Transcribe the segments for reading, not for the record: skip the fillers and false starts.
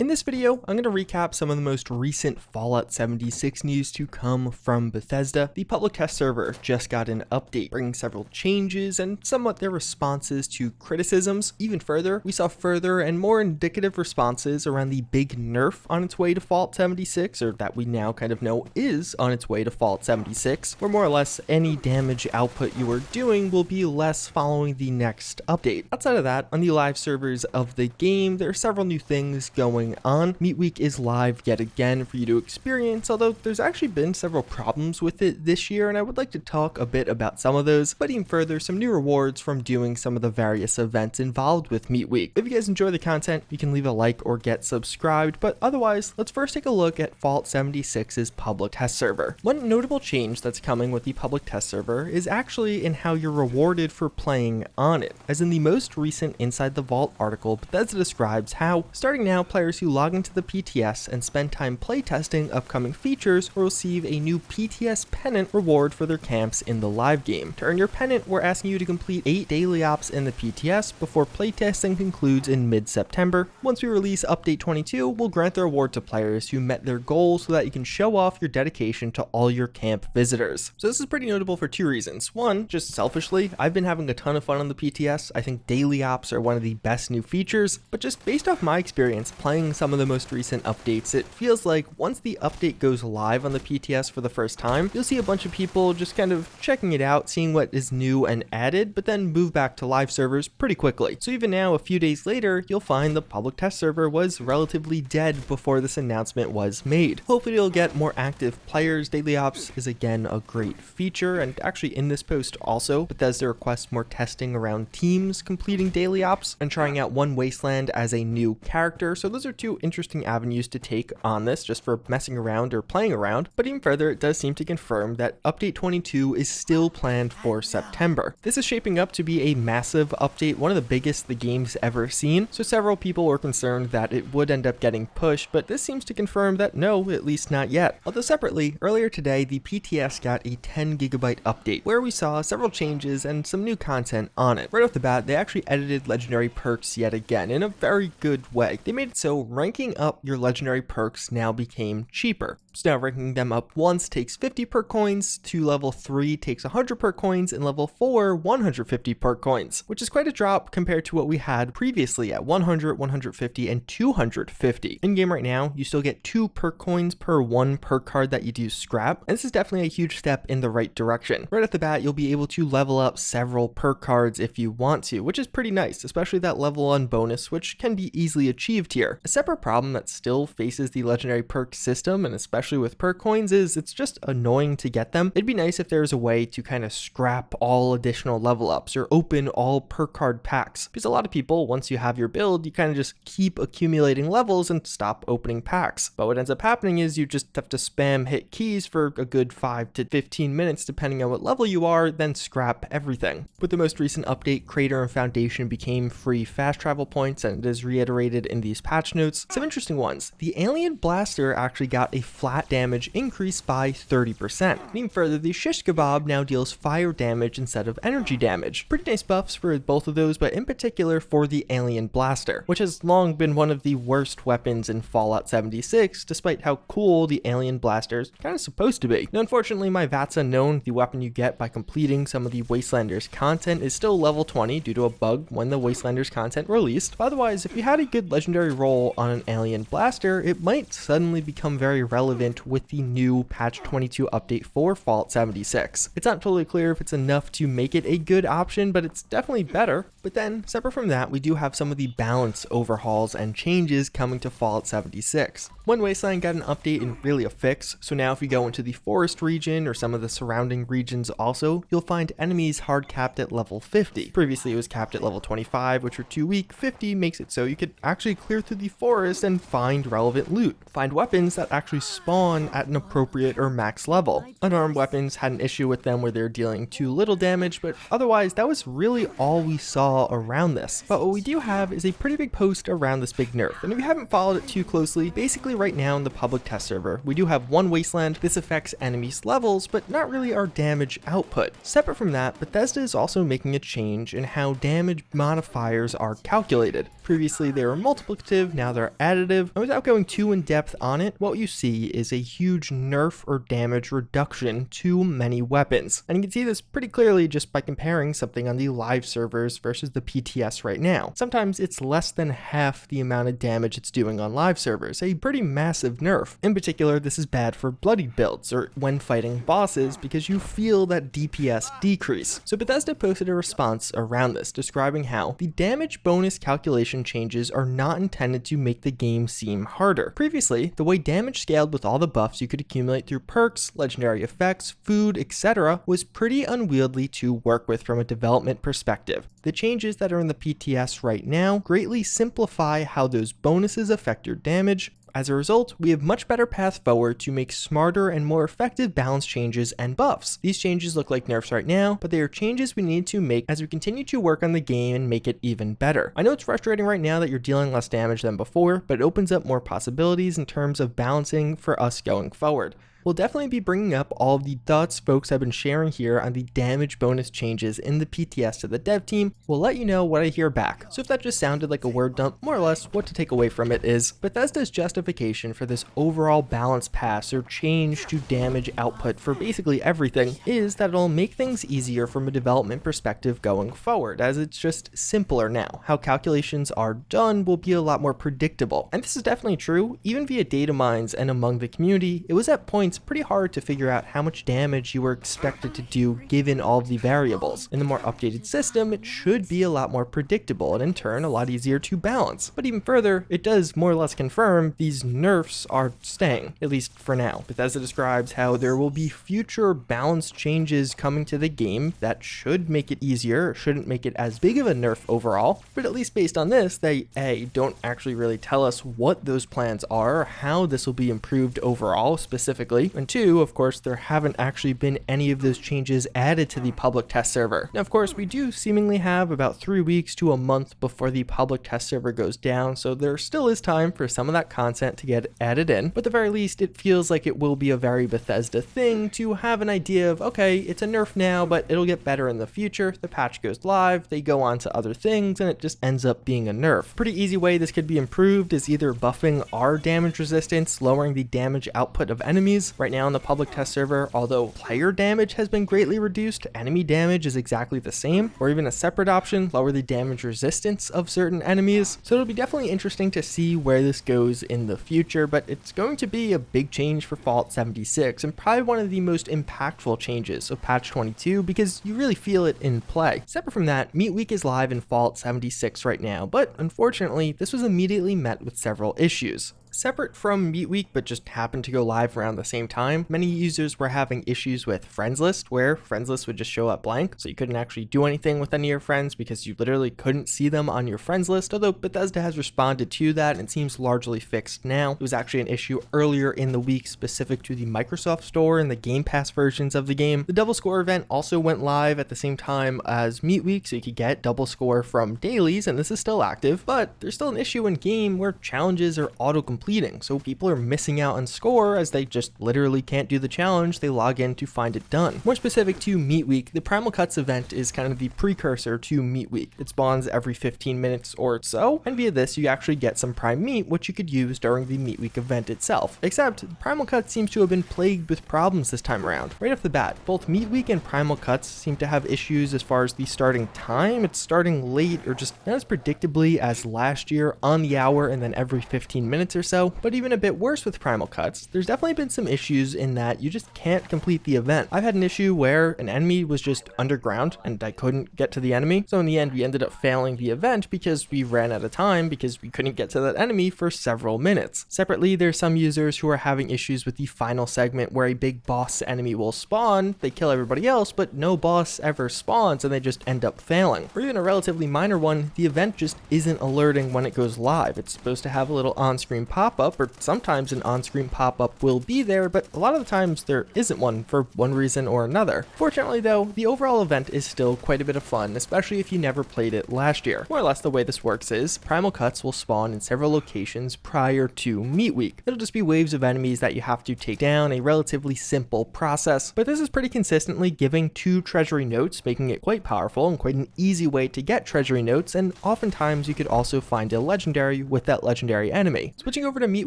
In this video, I'm going to recap some of the most recent Fallout 76 news to come from Bethesda. The public test server just got an update, bringing several changes and somewhat their responses to criticisms. Even further, we saw further and more indicative responses around the big nerf on its way to Fallout 76, or that we now kind of know is on its way to Fallout 76, where more or less any damage output you are doing will be less following the next update. Outside of that, on the live servers of the game, there are several new things going on. Meat Week is live yet again for you to experience, although there's actually been several problems with it this year, and I would like to talk a bit about some of those, but even further, some new rewards from doing some of the various events involved with Meat Week. If you guys enjoy the content, you can leave a like or get subscribed, but otherwise, let's first take a look at Fallout 76's public test server. One notable change that's coming with the public test server is actually in how you're rewarded for playing on it, as in the most recent Inside the Vault article, Bethesda describes how, starting now, players who log into the PTS and spend time playtesting upcoming features will receive a new PTS pennant reward for their camps in the live game. To earn your pennant, we're asking you to complete 8 daily ops in the PTS before playtesting concludes in mid-September. Once we release Update 22, we'll grant the reward to players who met their goals so that you can show off your dedication to all your camp visitors. So this is pretty notable for two reasons. One, just selfishly, I've been having a ton of fun on the PTS. I think daily ops are one of the best new features, but just based off my experience playing some of the most recent updates, it feels like once the update goes live on the PTS for the first time, you'll see a bunch of people just kind of checking it out, seeing what is new and added, but then move back to live servers pretty quickly. So even now, a few days later, you'll find the public test server was relatively dead before this announcement was made. Hopefully you'll get more active players. Daily ops is again a great feature, and actually in this post also, Bethesda requests more testing around teams completing daily ops and trying out one wasteland as a new character. So those are two interesting avenues to take on this just for messing around or playing around, but even further, it does seem to confirm that Update 22 is still planned for September. This is shaping up to be a massive update, one of the biggest the game's ever seen, so several people were concerned that it would end up getting pushed, but this seems to confirm that no, at least not yet. Although separately, earlier today, the PTS got a 10 gigabyte update where we saw several changes and some new content on it. Right off the bat, they actually edited legendary perks yet again in a very good way. They made it so ranking up your legendary perks now became cheaper. So now ranking them up once takes 50 perk coins, to level 3 takes 100 perk coins, and level 4 150 perk coins, which is quite a drop compared to what we had previously at 100, 150, and 250. In game right now, you still get 2 perk coins per 1 perk card that you do scrap, and this is definitely a huge step in the right direction. Right off the bat, you'll be able to level up several perk cards if you want to, which is pretty nice, especially that level 1 bonus, which can be easily achieved here. A separate problem that still faces the legendary perk system, and especially with perk coins, is it's just annoying to get them. It'd be nice if there was a way to kind of scrap all additional level ups or open all perk card packs, because a lot of people, once you have your build, you kind of just keep accumulating levels and stop opening packs. But what ends up happening is you just have to spam hit keys for a good 5 to 15 minutes depending on what level you are, then scrap everything. With the most recent update, Crater and Foundation became free fast travel points, and it is reiterated in these patch notes. Some interesting ones. The Alien Blaster actually got a flat damage increase by 30%. And even further, the Shish Kebab now deals fire damage instead of energy damage. Pretty nice buffs for both of those, but in particular for the Alien Blaster, which has long been one of the worst weapons in Fallout 76, despite how cool the Alien Blaster is kind of supposed to be. Now, unfortunately, my VATS Unknown, the weapon you get by completing some of the Wastelanders content, is still level 20 due to a bug when the Wastelanders content released. Otherwise, if you had a good legendary roll on an Alien Blaster, it might suddenly become very relevant with the new patch 22 update for Fallout 76. It's not totally clear if it's enough to make it a good option, but it's definitely better. But then, separate from that, we do have some of the balance overhauls and changes coming to Fallout 76. One wasteland got an update and really a fix, so now if you go into the forest region or some of the surrounding regions also, you'll find enemies hard capped at level 50. Previously it was capped at level 25, which were too weak. 50 makes it so you could actually clear through the forest and find relevant loot. Find weapons that actually spawn spawn at an appropriate or max level. Unarmed weapons had an issue with them where they're dealing too little damage, but otherwise that was really all we saw around this. But what we do have is a pretty big post around this big nerf, and if you haven't followed it too closely, basically right now in the public test server, we do have one wasteland. This affects enemies' levels, but not really our damage output. Separate from that, Bethesda is also making a change in how damage modifiers are calculated. Previously they were multiplicative, now they're additive, and without going too in depth on it, what you see is a huge nerf or damage reduction to many weapons. And you can see this pretty clearly just by comparing something on the live servers versus the PTS right now. Sometimes it's less than half the amount of damage it's doing on live servers, a pretty massive nerf. In particular, this is bad for bloodied builds or when fighting bosses because you feel that DPS decrease. So Bethesda posted a response around this, describing how the damage bonus calculation changes are not intended to make the game seem harder. Previously, the way damage scaled with all the buffs you could accumulate through perks, legendary effects, food, etc. was pretty unwieldy to work with from a development perspective. The changes that are in the PTS right now greatly simplify how those bonuses affect your damage. As a result, we have much better path forward to make smarter and more effective balance changes and buffs. These changes look like nerfs right now, but they are changes we need to make as we continue to work on the game and make it even better. I know it's frustrating right now that you're dealing less damage than before, but it opens up more possibilities in terms of balancing for us going forward. We'll definitely be bringing up all of the thoughts folks have been sharing here on the damage bonus changes in the PTS to the dev team. We'll let you know what I hear back. So if that just sounded like a word dump, more or less what to take away from it is Bethesda's justification for this overall balance pass or change to damage output for basically everything is that it'll make things easier from a development perspective going forward, as it's just simpler now. How calculations are done will be a lot more predictable. And this is definitely true. Even via data mines and among the community, it was at points pretty hard to figure out how much damage you were expected to do given all of the variables. In the more updated system, it should be a lot more predictable and in turn a lot easier to balance. But even further, it does more or less confirm these nerfs are staying, at least for now. Bethesda describes how there will be future balance changes coming to the game that should make it easier, or shouldn't make it as big of a nerf overall, but at least based on this, they don't actually really tell us what those plans are, or how this will be improved overall specifically. And two, of course, there haven't actually been any of those changes added to the public test server. Now, of course, we do seemingly have about 3 weeks to a month before the public test server goes down, so there still is time for some of that content to get added in. But at the very least, it feels like it will be a very Bethesda thing to have an idea of, okay, it's a nerf now, but it'll get better in the future. The patch goes live, they go on to other things, and it just ends up being a nerf. Pretty easy way this could be improved is either buffing our damage resistance, lowering the damage output of enemies. Right now in the public test server, although player damage has been greatly reduced, enemy damage is exactly the same, or even a separate option, lower the damage resistance of certain enemies. So it'll be definitely interesting to see where this goes in the future, but it's going to be a big change for Fallout 76 and probably one of the most impactful changes of patch 22 because you really feel it in play. Separate from that, Meat Week is live in Fallout 76 right now, but unfortunately this was immediately met with several issues. Separate from Meat Week, but just happened to go live around the same time, many users were having issues with friends list, where friends list would just show up blank, so you couldn't actually do anything with any of your friends because you literally couldn't see them on your friends list, although Bethesda has responded to that and seems largely fixed now. It was actually an issue earlier in the week specific to the Microsoft Store and the Game Pass versions of the game. The double score event also went live at the same time as Meat Week, so you could get double score from dailies, and this is still active, but there's still an issue in game where challenges are auto-completing, so people are missing out on score as they just literally can't do the challenge they log in to find it done. More specific to Meat Week, the Primal Cuts event is kind of the precursor to Meat Week. It spawns every 15 minutes or so, and via this you actually get some prime meat which you could use during the Meat Week event itself. Except Primal Cuts seems to have been plagued with problems this time around. Right off the bat, both Meat Week and Primal Cuts seem to have issues as far as the starting time. It's starting late or just not as predictably as last year on the hour and then every 15 minutes or so. But even a bit worse with Primal Cuts, there's definitely been some issues in that you just can't complete the event. I've had an issue where an enemy was just underground and I couldn't get to the enemy, so in the end we ended up failing the event because we ran out of time because we couldn't get to that enemy for several minutes. Separately, there's some users who are having issues with the final segment where a big boss enemy will spawn, they kill everybody else, but no boss ever spawns and they just end up failing. Or even a relatively minor one, the event just isn't alerting when it goes live. It's supposed to have a little on-screen pop-up, or sometimes an on-screen pop-up will be there, but a lot of the times there isn't one for one reason or another. Fortunately though, the overall event is still quite a bit of fun, especially if you never played it last year. More or less the way this works is, primal cuts will spawn in several locations prior to Meat Week. It'll just be waves of enemies that you have to take down, a relatively simple process, but this is pretty consistently giving 2 treasury notes, making it quite powerful and quite an easy way to get treasury notes, and oftentimes you could also find a legendary with that legendary enemy. Switching over to Meat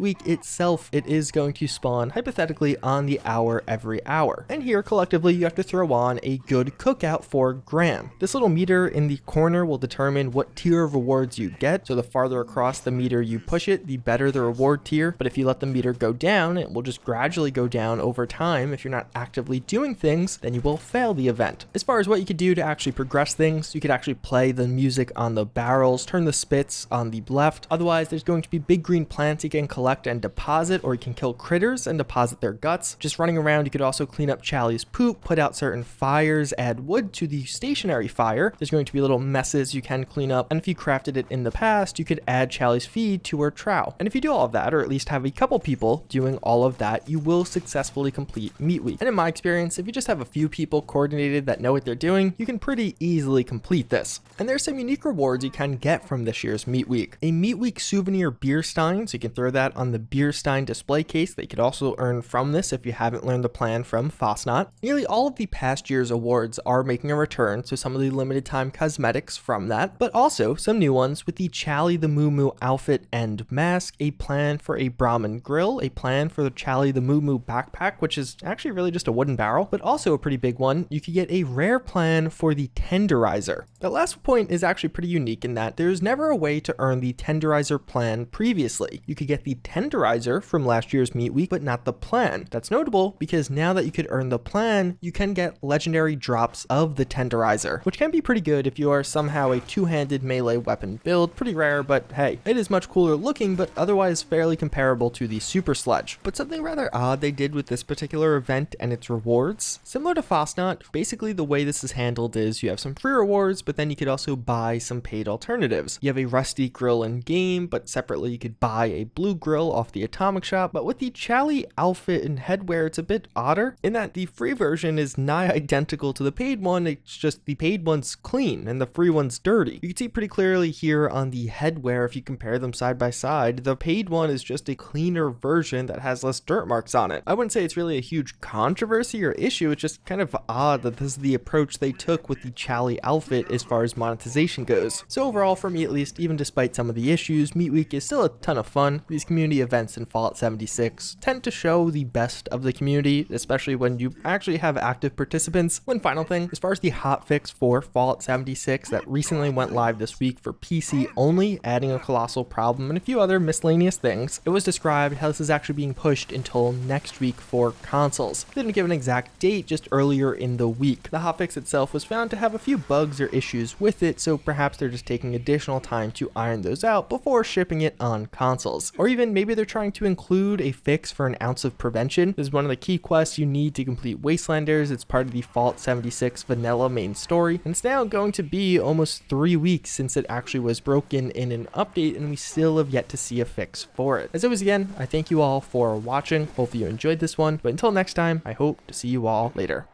Week itself, it is going to spawn hypothetically on the hour every hour, and here collectively you have to throw on a good cookout for Graham. This little meter in the corner will determine what tier of rewards you get, so the farther across the meter you push it, the better the reward tier, but if you let the meter go down, it will just gradually go down over time. If you're not actively doing things, then you will fail the event. As far as what you could do to actually progress things, you could actually play the music on the barrels, turn the spits on the left. Otherwise, there's going to be big green plants you can collect and deposit, or you can kill critters and deposit their guts. Just running around, you could also clean up Charlie's poop, put out certain fires, add wood to the stationary fire. There's going to be little messes you can clean up, and if you crafted it in the past, you could add Charlie's feed to her trough. And if you do all of that, or at least have a couple people doing all of that, you will successfully complete Meat Week. And in my experience, if you just have a few people coordinated that know what they're doing, you can pretty easily complete this. And there's some unique rewards you can get from this year's Meat Week. A Meat Week souvenir beer stein, so you can throw that on the beer stein display case that you could also earn from this if you haven't learned the plan from Fosnot. Nearly all of the past year's awards are making a return, so some of the limited time cosmetics from that, but also some new ones with the Charlie the Moo Moo outfit and mask, a plan for a Brahmin grill, a plan for the Charlie the Moo Moo backpack, which is actually really just a wooden barrel, but also a pretty big one. You could get a rare plan for the tenderizer. The last point is actually pretty unique in that there's never a way to earn the tenderizer plan previously. You could get the tenderizer from last year's Meat Week, but not the plan. That's notable because now that you could earn the plan, you can get legendary drops of the tenderizer, which can be pretty good if you are somehow a two-handed melee weapon build. Pretty rare, but hey, it is much cooler looking, but otherwise fairly comparable to the Super Sledge. But something rather odd they did with this particular event and its rewards, similar to Fosnot, basically the way this is handled is you have some free rewards, but then you could also buy some paid alternatives. You have a rusty grill in game, but separately you could buy a blue grill off the Atomic Shop. But with the Charlie outfit and headwear, it's a bit odder in that the free version is nigh identical to the paid one. It's just the paid one's clean and the free one's dirty. You can see pretty clearly here on the headwear, if you compare them side by side, the paid one is just a cleaner version that has less dirt marks on it. I wouldn't say it's really a huge controversy or issue. It's just kind of odd that this is the approach they took with the Charlie outfit as far as monetization goes. So overall, for me at least, even despite some of the issues, Meat Week is still a ton of fun. These community events in Fallout 76 tend to show the best of the community, especially when you actually have active participants. One final thing, as far as the hotfix for Fallout 76 that recently went live this week for PC only, adding a colossal problem and a few other miscellaneous things, it was described how this is actually being pushed until next week for consoles. They didn't give an exact date, just earlier in the week. The hotfix itself was found to have a few bugs or issues with it, so perhaps they're just taking additional time to iron those out before shipping it on consoles. Or even maybe they're trying to include a fix for an ounce of prevention. This is one of the key quests you need to complete Wastelanders. It's part of the Fallout 76 vanilla main story, and it's now going to be almost 3 weeks since it actually was broken in an update, and we still have yet to see a fix for it. As always, again, I thank you all for watching. Hopefully you enjoyed this one, but until next time, I hope to see you all later.